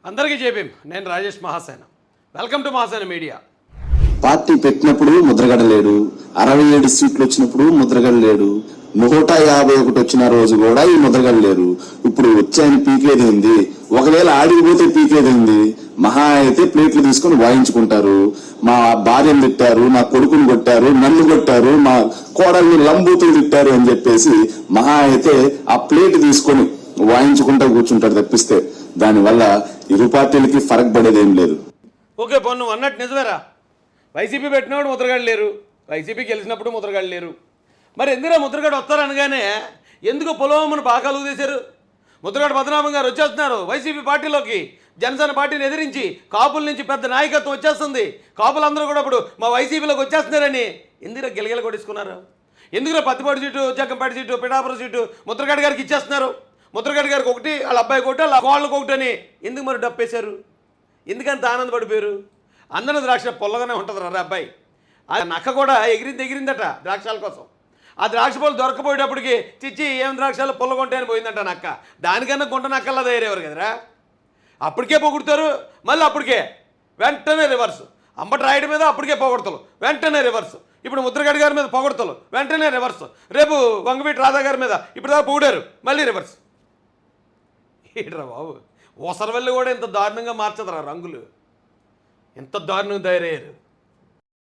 అందరికీ జేబీఎం. నేను Rajesh Mahasena. Welcome to Mahasena media. Party పెట్టినప్పుడు ముద్రగడ లేడు, 67 సీట్లు వచ్చినప్పుడు ముద్రగడ లేడు, 151 వచ్చిన రోజు కూడా ఈ ముద్రగడ లేరు. ఇప్పుడు వచ్చాయని పీకేదైంది, ఒకవేళ ఆడిపోతే పీకేదైంది. మహా అయితే ప్లేట్లు తీసుకొని వాయించుకుంటారు. మా భార్యను తిట్టారు, నా కొడుకుని కొట్టారు, నన్ను కొట్టారు, మా కోడల్ని లంబూతులు తిట్టారు అని చెప్పేసి మహా అయితే ఆ ప్లేట్ తీసుకొని వాయించుకుంటా కూర్చుంటారు తప్పిస్తే దానివల్ల ఇరు పార్టీలకి ఫరక్ పడేదేం లేదు. ఓకే పోను, నువ్వు అన్నట్టు నిజమేరా. వైసీపీ పెట్టినప్పుడు ముద్రగడ లేరు, వైసీపీ గెలిచినప్పుడు ముద్రగడ లేరు. మరి ఎందుకు ముద్రగడ వస్తారనగానే ఎందుకు పొలవమ్మను బాగా కలుగు చేశారు? ముద్రగడ పద్మనాభం గారు వచ్చేస్తున్నారు వైసీపీ పార్టీలోకి. జనసేన పార్టీని ఎదిరించి కాపుల నుంచి పెద్ద నాయకత్వం వచ్చేస్తుంది. కాపులందరూ కూడా ఇప్పుడు మా వైసీపీలోకి వచ్చేస్తున్నారని ఎందుకు గిలగిల కొట్టించుకున్నారు? ఎందుకు Pattipati seat, Jaggampeta seat, Pithapuram seat Mudragada గారికి ఇచ్చేస్తున్నారు? ముద్రగడ గారికి ఒకటి, వాళ్ళ అబ్బాయికి ఒకటి, వాళ్ళ కోళ్ళకి ఒకటి అని ఎందుకు మరి డప్పేశారు? ఎందుకంత ఆనందపడిపోయారు? అందరూ ద్రాక్ష పొల్లగానే ఉంటుంది రా అబ్బాయి. ఆ నక్క కూడా ఎగిరిందట ద్రాక్షాల కోసం. ఆ ద్రాక్ష పళ్ళు దొరకపోయేటప్పటికి చిచ్చి ఏం ద్రాక్షాలు పొల్లగొంటాయని పోయిందట నక్క. దానికన్నా గుంట నక్కల్లా తయారయ్యారు కదరా. అప్పటికే పొగుడుతారు, మళ్ళీ అప్పటికే వెంటనే రివర్స్. అంబటి రాయడం మీద అప్పటికే పొగడతలు, వెంటనే రివర్స్. ఇప్పుడు ముద్రగడ గారి మీద పొగడతలు, వెంటనే రివర్స్. రేపు వంగవీటి రాధా గారి మీద ఇప్పుడు దాకా పొగిడారు, మళ్ళీ రివర్స్. ఏంట్రా బాబు, ఓసరవల్లి కూడా ఇంత దారుణంగా మార్చదురా రంగులు. ఎంత దారుణంగా తయారయ్యారు.